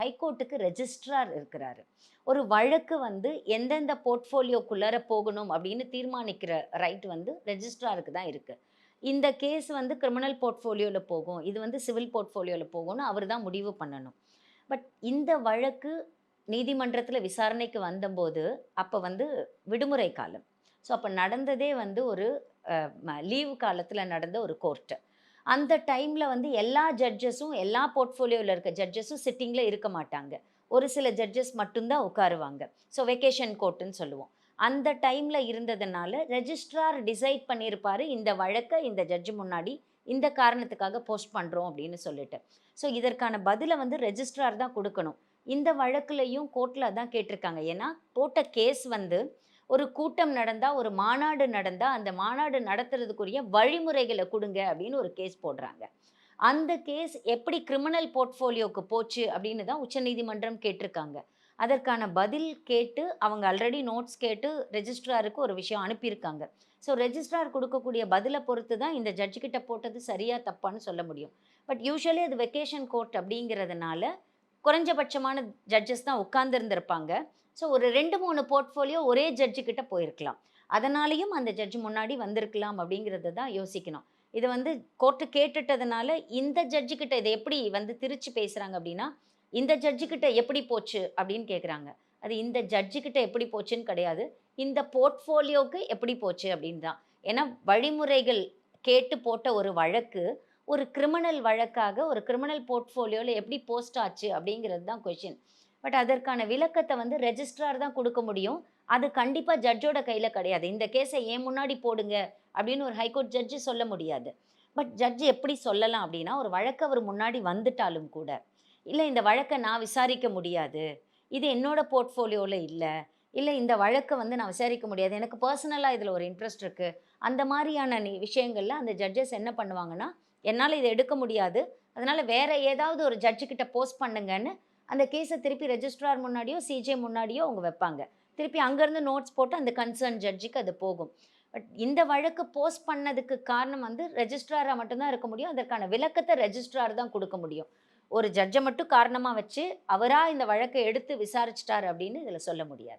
ஹைகோர்ட்டுக்கு registrar இருக்கிறாரு. ஒரு வழக்கு வந்து எந்தெந்த போர்ட்ஃபோலியோக்குள்ளார போகணும் அப்படின்னு தீர்மானிக்கிற ரைட் வந்து ரெஜிஸ்ட்ராருக்கு தான் இருக்கு. இந்த கேஸ் வந்து கிரிமினல் போர்ட்ஃபோலியோல போகும். இது வந்து சிவில் போர்ட்ஃபோலியோல போகும்னு அவர் தான் முடிவு பண்ணணும். பட் இந்த வழக்கு நீதிமன்றத்தில விசாரணைக்கு வந்தம்போது, அப்ப வந்து விடுமுறை காலம். ஸோ அப்ப நடந்ததே வந்து ஒரு லீவு காலத்தில நடந்த ஒரு கோர்ட். அந்த டைம்ல வந்து எல்லா ஜட்ஜஸும், எல்லா போர்ட்ஃபோலியோல இருக்க ஜட்ஜஸும் சிட்டிங்ல இருக்க மாட்டாங்க. ஒரு சில ஜட்ஜஸ் மட்டும் தான் உட்காருவாங்க. ஸோ வெகேஷன் கோர்ட்ன்னு சொல்லுவோம். அந்த டைம்ல இருந்ததுனால ரெஜிஸ்ட்ரார் டிசைட் பண்ணியிருப்பாரு, இந்த வழக்க இந்த ஜட்ஜ் முன்னாடி இந்த காரணத்துக்காக போஸ்ட் பண்றோம் அப்படின்னு சொல்லிட்டு. ஸோ இதற்கான பதில வந்து ரெஜிஸ்ட்ரார் தான் குடுக்கணும். இந்த வழக்குலயும் கோர்ட்ல அதான் கேட்டிருக்காங்க. ஏன்னா, போட்ட கேஸ் வந்து ஒரு கூட்டம் நடந்தா, ஒரு மாநாடு நடந்தா, அந்த மாநாடு நடத்துறதுக்குரிய வழிமுறைகள குடுங்க அப்படின்னு ஒரு கேஸ் போடுறாங்க. அந்த கேஸ் எப்படி கிரிமினல் போர்ட்ஃபோலியோக்கு போச்சு அப்படின்னு தான் உச்சநீதிமன்றம் கேட்டிருக்காங்க. அதற்கான பதில் கேட்டு அவங்க ஆல்ரெடி நோட்ஸ் கேட்டு ரெஜிஸ்ட்ராருக்கு ஒரு விஷயம் அனுப்பியிருக்காங்க. ஸோ ரெஜிஸ்ட்ரார் குடுக்கக்கூடிய பதில பொறுத்து தான் இந்த ஜட்ஜ் கிட்ட போட்டது சரியா, தப்பான்னு சொல்ல முடியும். பட் யூசுவலி அது வெக்கேஷன் கோர்ட் அப்படிங்கிறதுனால, குறைஞ்சபட்சமான ஜட்ஜஸ் தான் உட்கார்ந்திருந்திருப்பாங்க. ஸோ ஒரு 2, 3 போர்ட்ஃபோலியோ ஒரே ஜட்ஜ் கிட்ட போயிருக்கலாம். அதனாலேயும் அந்த ஜட்ஜ் முன்னாடி வந்திருக்கலாம் அப்படிங்கிறத தான் யோசிக்கணும். இத வந்து கோர்ட் கேட்டுட்டதுனால, இந்த ஜட்ஜ் கிட்ட இத எப்படி வந்து திரிச்சு பேசுறாங்க அப்படின்னா, இந்த ஜட்ஜ் கிட்ட எப்படி போச்சு அப்படின்னு கேட்குறாங்க. அது இந்த ஜட்ஜ் கிட்ட எப்படி போச்சுன்னு கிடையாது. இந்த போர்ட்ஃபோலியோக்கு எப்படி போச்சு அப்படின்னு தான். ஏன்னா வழிமுறைகள் கேட்டு போட்ட ஒரு வழக்கு, ஒரு கிரிமினல் வழக்காக ஒரு கிரிமினல் போர்ட்ஃபோலியோல எப்படி போஸ்ட் ஆச்சு அப்படிங்கிறது தான் கொஸ்டின். பட் அதற்கான விளக்கத்த வந்து ரெஜிஸ்ட்ரார் தான் குடுக்க முடியும். அது கண்டிப்பா ஜட்ஜோட கையில கிடையாது. இந்த கேஸ என் முன்னாடி போடுங்க அப்படின்னு ஒரு ஹைகோர்ட் ஜட்ஜ் சொல்ல முடியாது. பட் ஜட்ஜ் எப்படி சொல்லலாம் அப்படின்னா, ஒரு வழக்கு அவர் முன்னாடி வந்துட்டாலும் கூட, இல்ல இந்த வழக்க நான் விசாரிக்க முடியாது. இது என்னோட போர்ட்ஃபோலியோல இல்ல. இல்ல இந்த வழக்க வந்து நான் விசாரிக்க முடியாது. எனக்கு பெர்சனலா இதுல ஒரு இன்ட்ரெஸ்ட் இருக்கு. அந்த மாரியான விஷயங்கள்ல அந்த ஜட்ஜஸ் என்ன பண்ணுவாங்கன்னா, என்னால இத எடுக்க முடியாது. அதனால வேற ஏதாவது ஒரு ஜட்ஜ் கிட்ட போஸ்ட் பண்ணுங்கன்னு அந்த கேஸ திருப்பி ரெஜிஸ்ட்ரார் முன்னாடியோ, சிஜே முன்னாடியோ அவங்க வைப்பாங்க. திருப்பி அங்கருந்து நோட்ஸ் போட்டு அந்த கன்சர்ன் ஜட்ஜுக்கு அது போகும். பட் இந்த வழக்கு போஸ்ட் பண்ணதுக்கு காரணம் வந்து ரெஜிஸ்ட்ராரா மட்டும் தான் இருக்க முடியும். அதற்கான விளக்கத்த ரெஜிஸ்ட்ரார் தான் குடுக்க முடியும். ஒரு ஜட்ஜ மட்டும் காரணமா வச்சு, அவரா இந்த வழக்க எடுத்து விசாரிச்சுட்டாரு அப்படின்னு இதுல சொல்ல முடியாது.